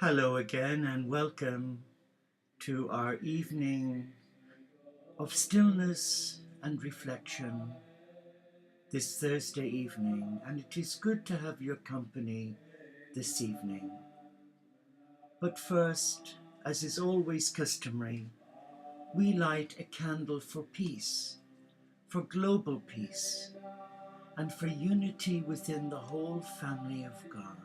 Hello again and welcome to our evening of stillness and reflection this Thursday evening, and it is good to have your company this evening. But first, as is always customary, we light a candle for peace, for global peace, and for unity within the whole family of God.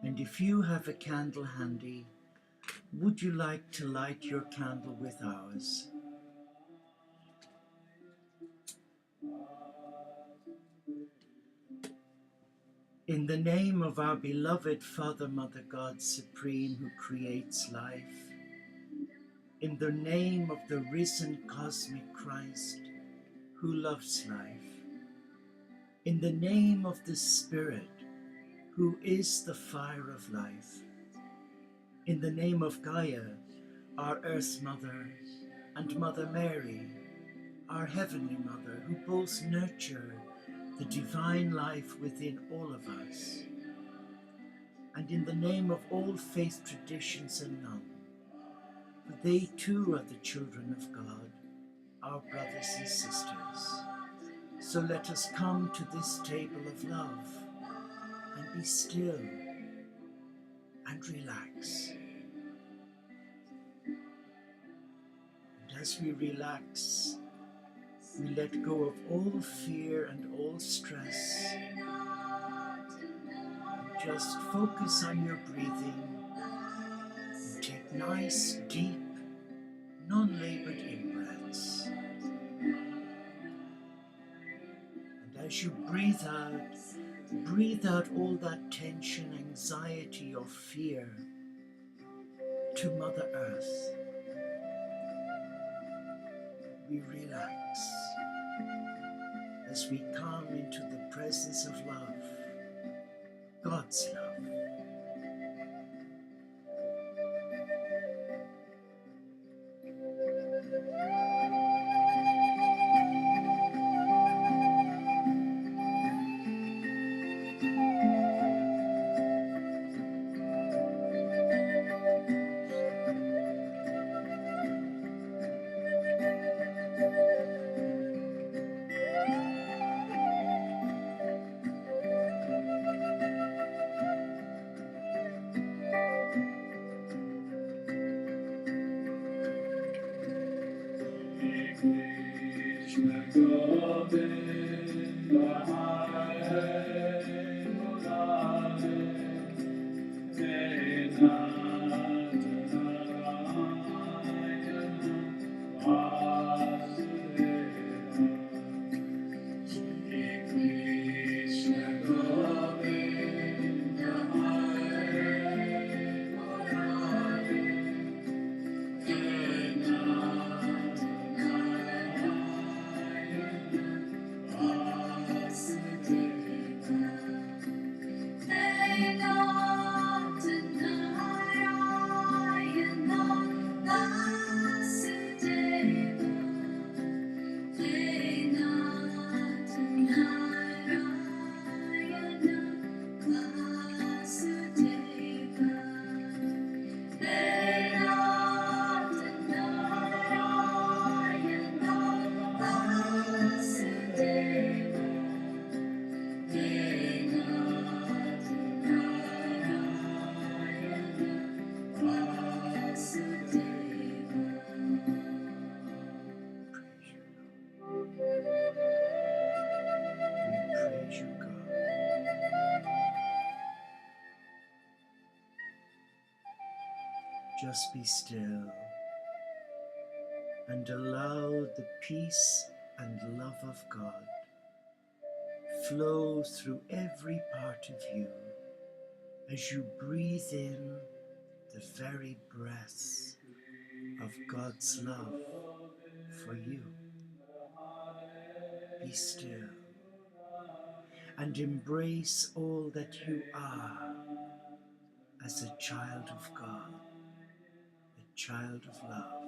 And if you have a candle handy, would you like to light your candle with ours? In the name of our beloved Father, Mother, God Supreme, who creates life, in the name of the risen cosmic Christ, who loves life, in the name of the Spirit, who is the fire of life, in the name of Gaia, our Earth Mother, and Mother Mary, our Heavenly Mother, who both nurture the divine life within all of us, and in the name of all faith traditions and none, for they too are the children of God, our brothers and sisters. So let us come to this table of love and be still and relax. And as we relax, we let go of all fear and all stress. Just focus on your breathing and take nice, deep, non-labored in-breaths. And as you breathe out all that tension, anxiety, or fear to Mother Earth. We relax as we come into the presence of love, God's love. Just be still and allow the peace and love of God flow through every part of you as you breathe in the very breath of God's love for you. Be still and embrace all that you are as a child of God, a child of love.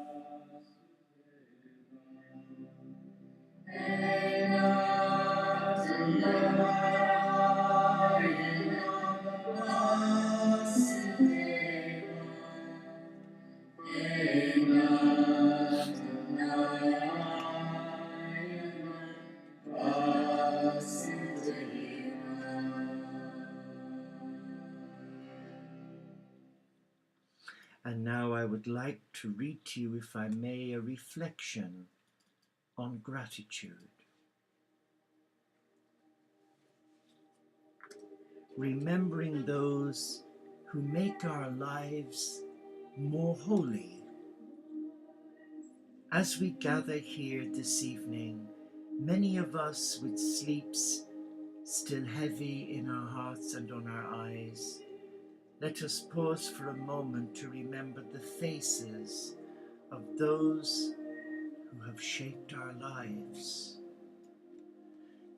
And now I would like to read to you, if I may, a reflection on gratitude. Remembering those who make our lives more holy. As we gather here this evening, many of us with sleeps still heavy in our hearts and on our eyes, let us pause for a moment to remember the faces of those who have shaped our lives.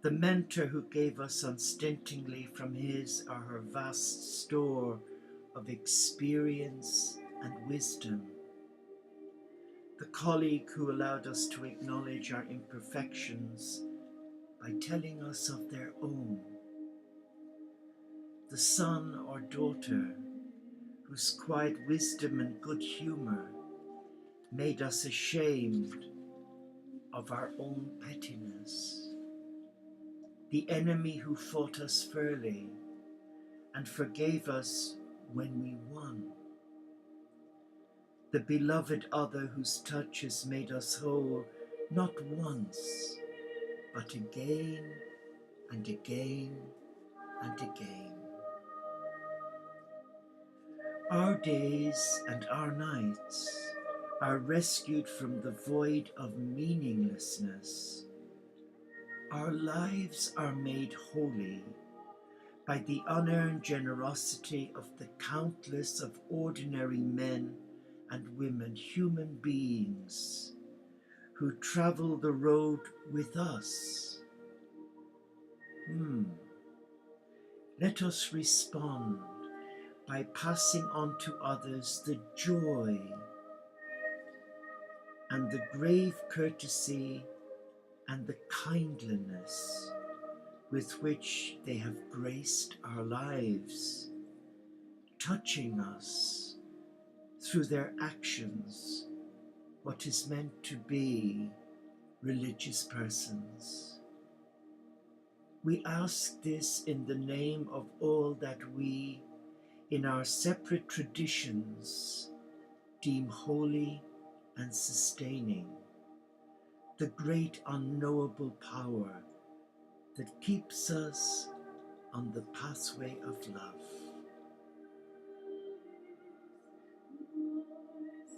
The mentor who gave us unstintingly from his or her vast store of experience and wisdom. The colleague who allowed us to acknowledge our imperfections by telling us of their own. The son or daughter whose quiet wisdom and good humor made us ashamed of our own pettiness. The enemy who fought us fairly and forgave us when we won. The beloved other whose touch has made us whole, not once, but again and again and again. Our days and our nights are rescued from the void of meaninglessness. Our lives are made holy by the unearned generosity of the countless of ordinary men and women, human beings, who travel the road with us. Let us respond by passing on to others the joy and the grave courtesy and the kindliness with which they have graced our lives, touching us through their actions, what is meant to be religious persons. We ask this in the name of all that we, in our separate traditions, deem holy and sustaining, the great unknowable power that keeps us on the pathway of love.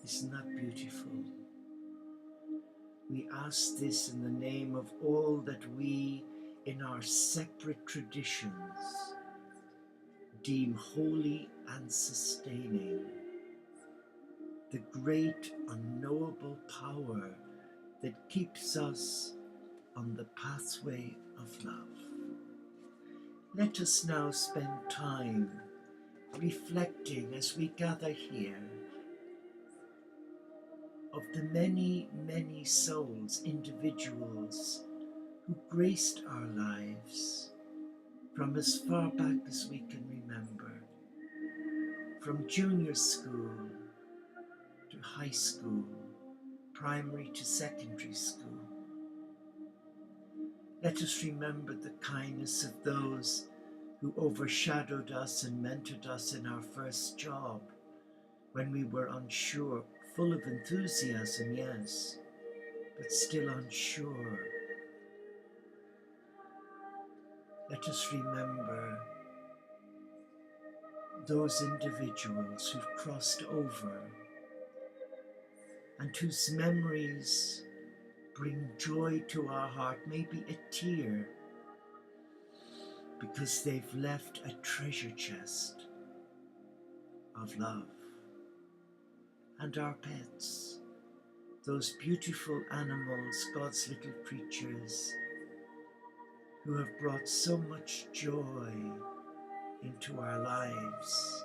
Isn't that beautiful? We ask this in the name of all that we, in our separate traditions, deem holy and sustaining, the great unknowable power that keeps us on the pathway of love. Let us now spend time reflecting as we gather here of the many, many souls, individuals who graced our lives from as far back as we can remember, from junior school to high school, primary to secondary school. Let us remember the kindness of those who overshadowed us and mentored us in our first job when we were unsure, full of enthusiasm, yes, but still unsure. Let us remember those individuals who've crossed over and whose memories bring joy to our heart, maybe a tear, because they've left a treasure chest of love. And our pets, those beautiful animals, God's little creatures, who have brought so much joy into our lives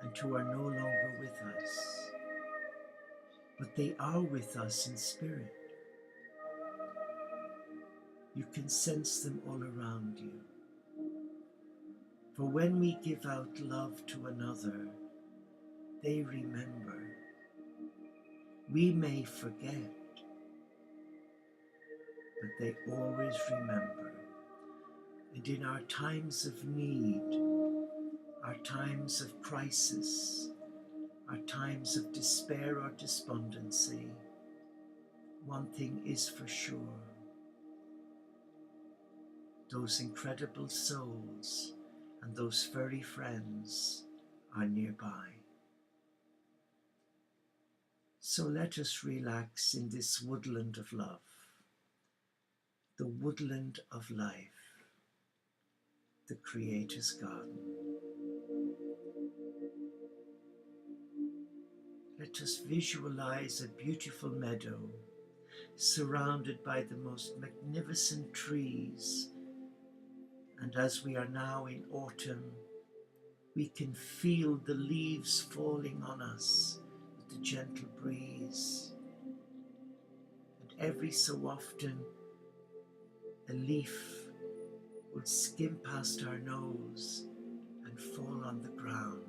and who are no longer with us, but they are with us in spirit. You can sense them all around you. For when we give out love to another, they remember. We may forget, but they always remember. And in our times of need, our times of crisis, our times of despair or despondency, one thing is for sure: those incredible souls and those furry friends are nearby. So let us relax in this woodland of love, the woodland of life, the Creator's garden. Let us visualize a beautiful meadow surrounded by the most magnificent trees, and as we are now in autumn, we can feel the leaves falling on us with the gentle breeze, and every so often a leaf will skim past our nose and fall on the ground,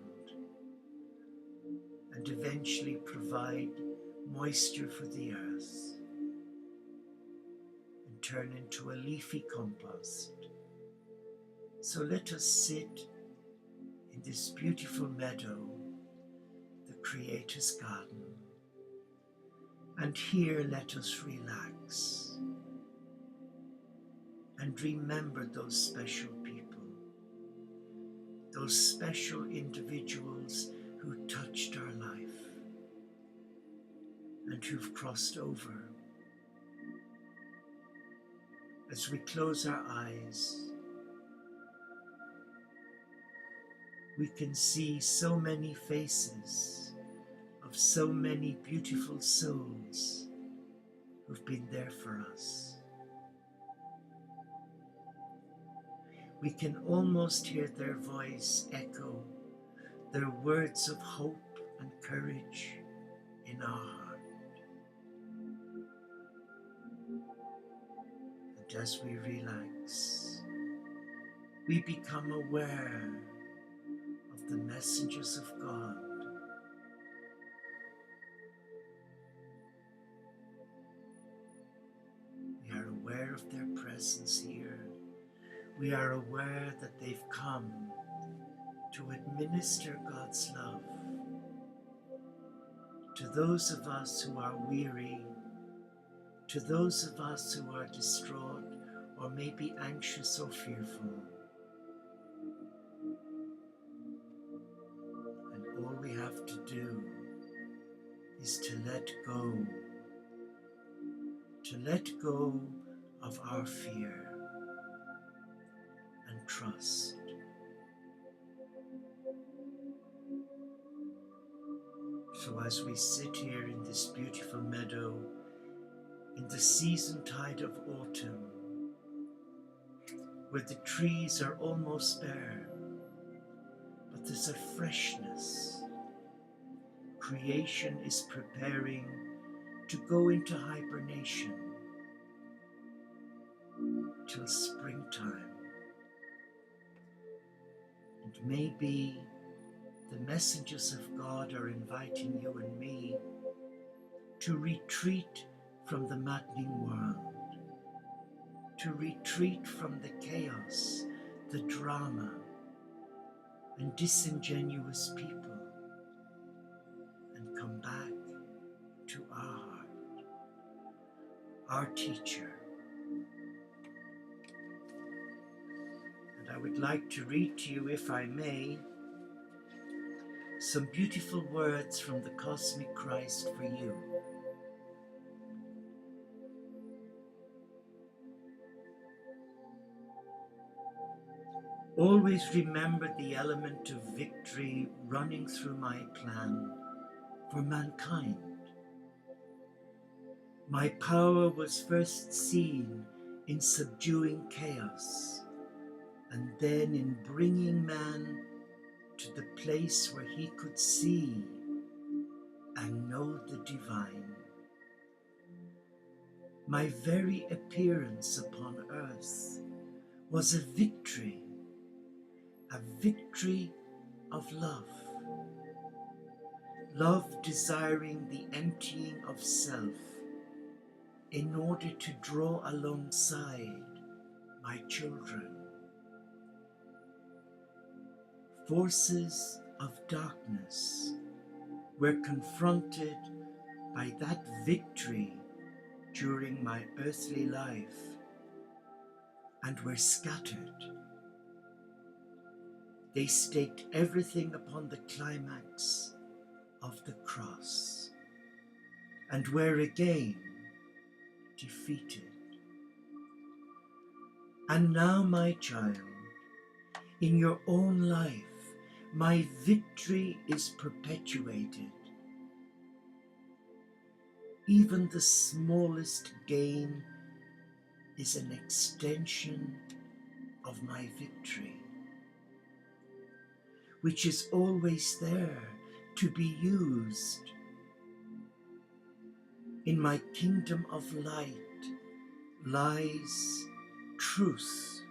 and eventually provide moisture for the earth and turn into a leafy compost. So let us sit in this beautiful meadow, the Creator's garden, and here let us relax and remember those special people, those special individuals who touched our life and who've crossed over. As we close our eyes, we can see so many faces of so many beautiful souls who've been there for us. We can almost hear their voice echo, their words of hope and courage in our heart. And as we relax, we become aware of the messengers of God. We are aware of their presence here. We are aware that they've come to administer God's love to those of us who are weary, to those of us who are distraught or maybe anxious or fearful. And all we have to do is to let go of our fear and trust. So as we sit here in this beautiful meadow, in the season tide of autumn, where the trees are almost bare, but there's a freshness. Creation is preparing to go into hibernation till springtime. And maybe the messengers of God are inviting you and me to retreat from the maddening world, to retreat from the chaos, the drama, and disingenuous people, and come back to our heart, our teacher. And I would like to read to you, if I may, some beautiful words from the Cosmic Christ for you. Always remember the element of victory running through my plan for mankind. My power was first seen in subduing chaos, and then in bringing man to the place where he could see and know the divine. My very appearance upon earth was a victory of love. Love desiring the emptying of self in order to draw alongside my children. Forces of darkness we're confronted by that victory during my earthly life, and we're scattered. They staked everything upon the climax of the cross, and we're again defeated. And now, my child, in your own life, my victory is perpetuated. Even the smallest gain is an extension of my victory, which is always there to be used. In my kingdom of light lies truth,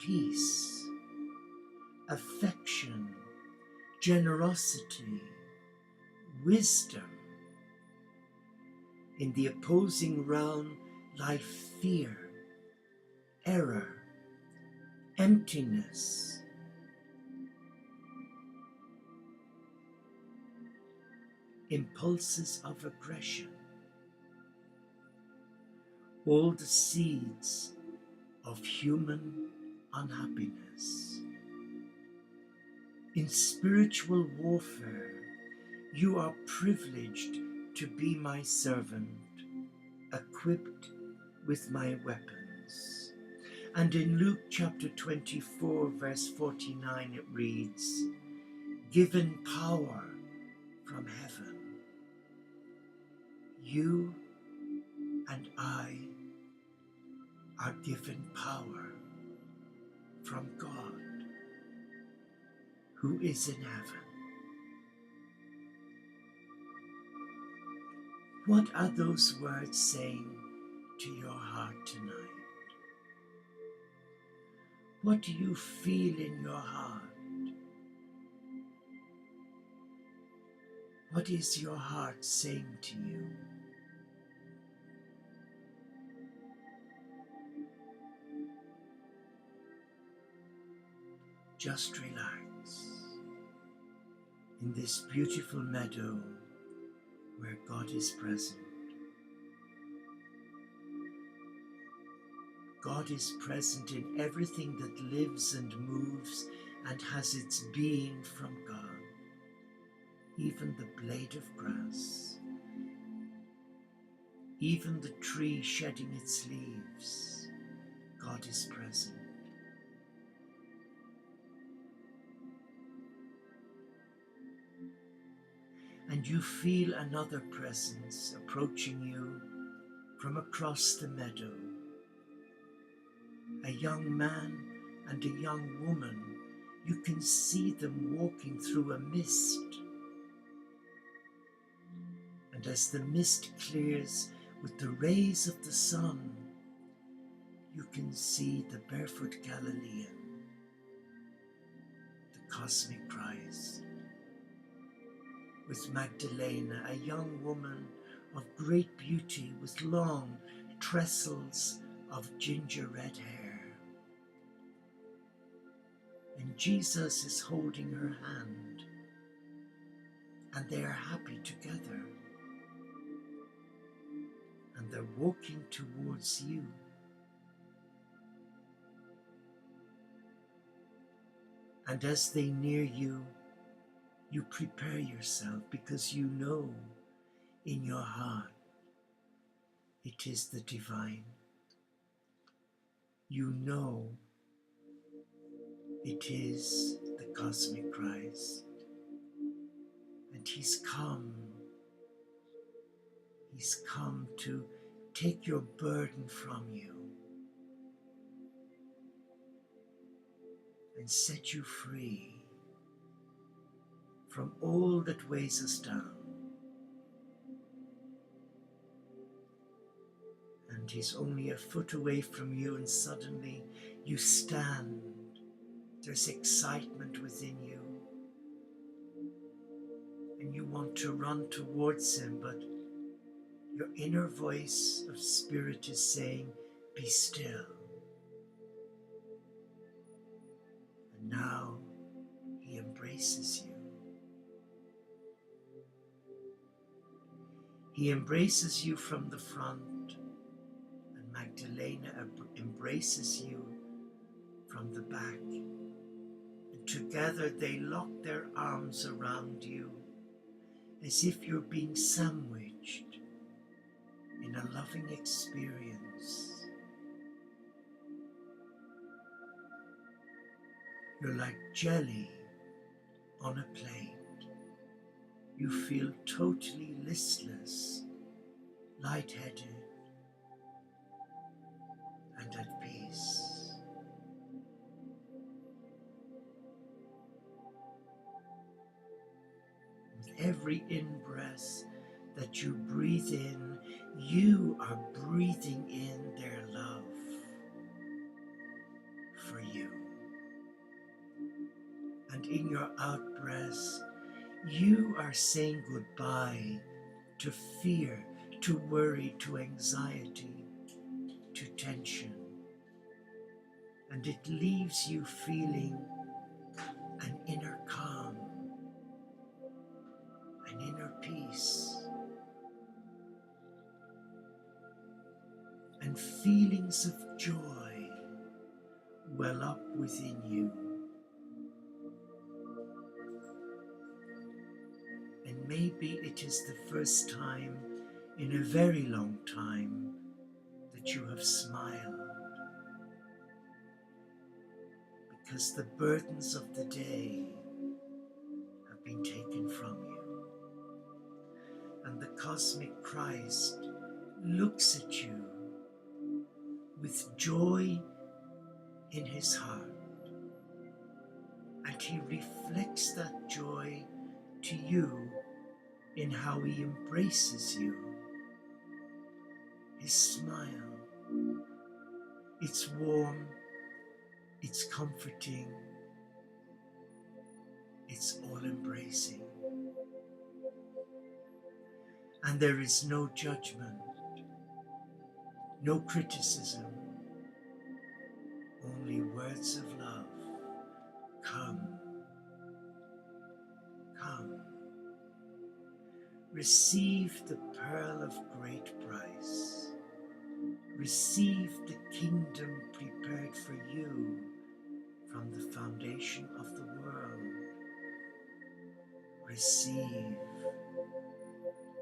peace, affection, generosity, wisdom. In the opposing realm lie fear, error, emptiness, impulses of aggression, all the seeds of human unhappiness. In spiritual warfare, you are privileged to be my servant, equipped with my weapons. And in Luke chapter 24, verse 49, it reads, given power from heaven. You and I are given power from God, who is in heaven. What are those words saying to your heart tonight? What do you feel in your heart? What is your heart saying to you? Just relax in this beautiful meadow where God is present. God is present in everything that lives and moves and has its being from God. Even the blade of grass, even the tree shedding its leaves, God is present. And you feel another presence approaching you from across the meadow. A young man and a young woman, you can see them walking through a mist. And as the mist clears with the rays of the sun, you can see the barefoot Galilean, the cosmic Christ, with Magdalena, a young woman of great beauty with long trestles of ginger red hair. And Jesus is holding her hand, and they are happy together. And they're walking towards you. And as they near you, you prepare yourself, because you know in your heart it is the divine. You know it is the cosmic Christ. And He's come to take your burden from you and set you free from all that weighs us down. And He's only a foot away from you, and suddenly you stand. There's excitement within you, and you want to run towards Him, but your inner voice of spirit is saying, be still. And now He embraces you. He embraces you from the front, and Magdalena embraces you from the back. And together they lock their arms around you as if you're being sandwiched in a loving experience. You're like jelly on a plate. You feel totally listless, lightheaded, and at peace. With every in-breath that you breathe in, you are breathing in their love for you. And in your out-breath, you are saying goodbye to fear, to worry, to anxiety, to tension. And it leaves you feeling an inner calm, an inner peace, and feelings of joy well up within you. And maybe it is the first time in a very long time that you have smiled, because the burdens of the day have been taken from you. And the cosmic Christ looks at you with joy in his heart, and he reflects that joy to you in how he embraces you. His smile, it's warm, it's comforting, it's all-embracing. And there is no judgment, no criticism, only words of love. Come, come. Receive the pearl of great price. Receive the kingdom prepared for you from the foundation of the world. Receive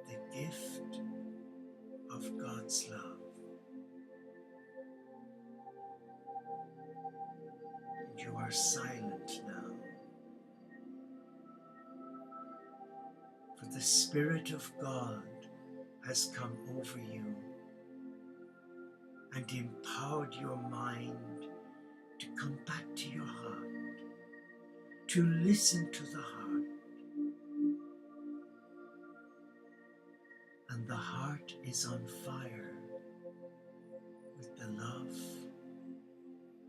the gift of God's love. And you are silent now, for the Spirit of God has come over you and empowered your mind to come back to your heart, to listen to the heart. And the heart is on fire with the love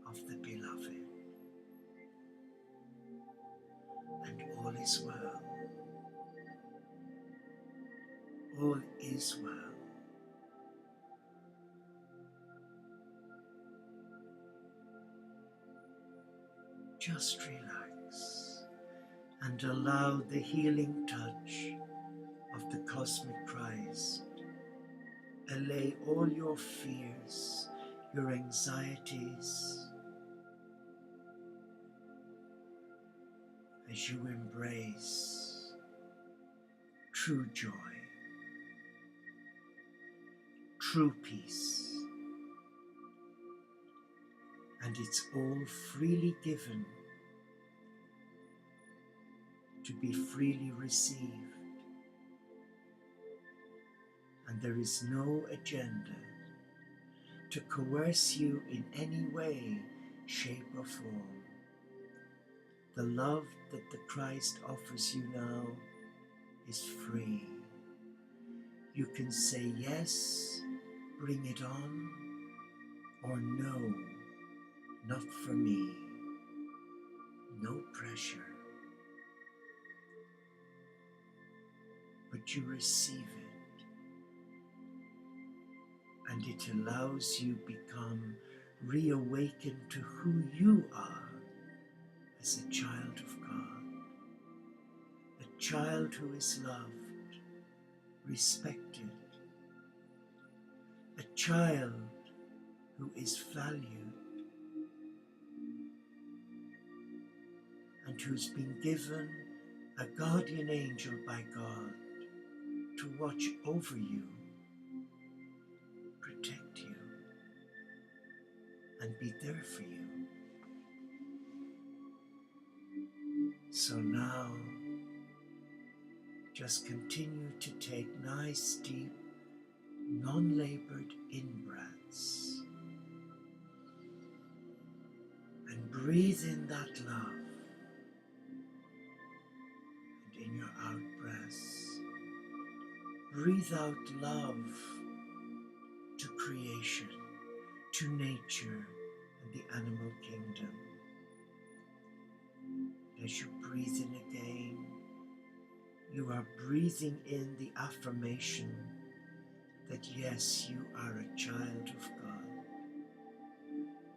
of the beloved. And all is well. All is well. Just relax and allow the healing touch of the cosmic Christ allay all your fears, your anxieties, as you embrace true joy, true peace, and it's all freely given to be freely received. And there is no agenda to coerce you in any way, shape or form. The love that the Christ offers you now is free. You can say yes, bring it on, or no, not for me. No pressure. But you receive it, and it allows you become reawakened to who you are as a child of God, a child who is loved, respected, a child who is valued and who's been given a guardian angel by God to watch over you, protect you, and be there for you. So now, just continue to take nice, deep, non-labored in-breaths and breathe in that love, and in your out-breaths, breathe out love to creation, to nature and the animal kingdom. As you breathe in again, you are breathing in the affirmation that yes, you are a child of God,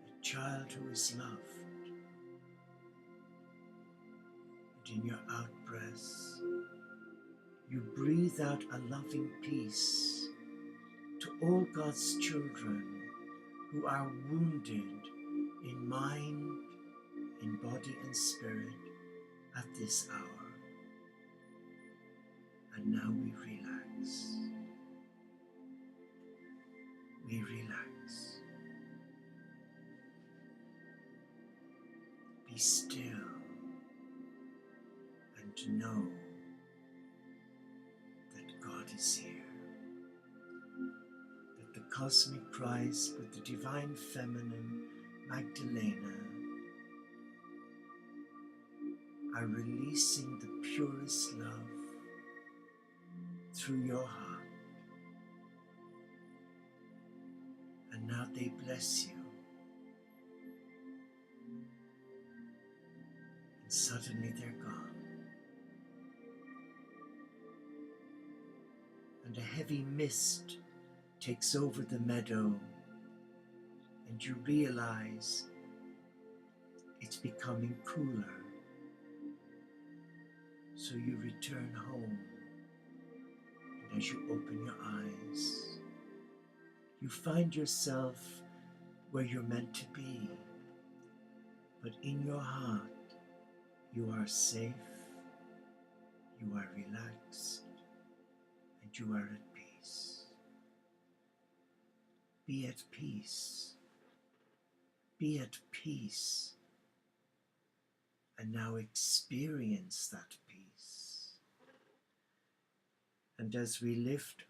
a child who is loved. And in your out-breaths, you breathe out a loving peace to all God's children who are wounded in mind, in body and spirit at this hour. And now we relax. We relax. Be still and know that God is here. That the cosmic Christ with the divine feminine Magdalena are releasing the purest love through your heart. And now they bless you. And suddenly they're gone. And a heavy mist takes over the meadow, and you realize it's becoming cooler. So you return home, and as you open your eyes, you find yourself where you're meant to be, but in your heart, you are safe, you are relaxed, and you are at peace. Be at peace. Be at peace. And now experience that peace. And as we lift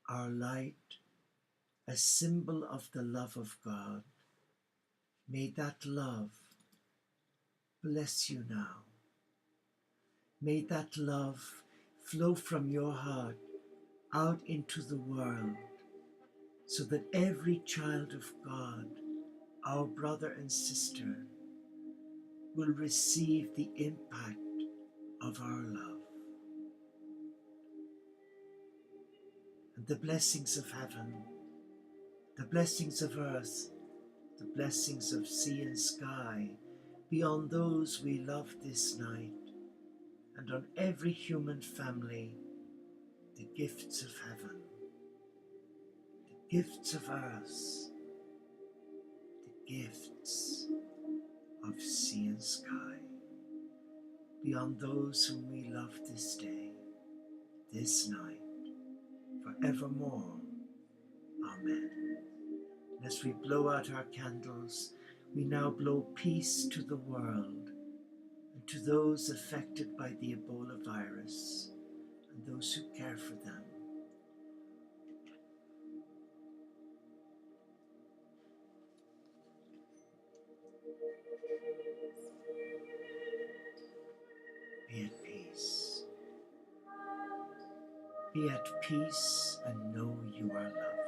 our light, a symbol of the love of God, may that love bless you now. May that love flow from your heart out into the world, so that every child of God, our brother and sister, will receive the impact of our love. And the blessings of heaven, the blessings of earth, the blessings of sea and sky, be on those we love this night, and on every human family, the gifts of heaven, the gifts of earth, the gifts of sea and sky, be on those whom we love this day, this night, forevermore. Amen. As we blow out our candles, we now blow peace to the world and to those affected by the Ebola virus and those who care for them. Be at peace. Be at peace and know you are loved.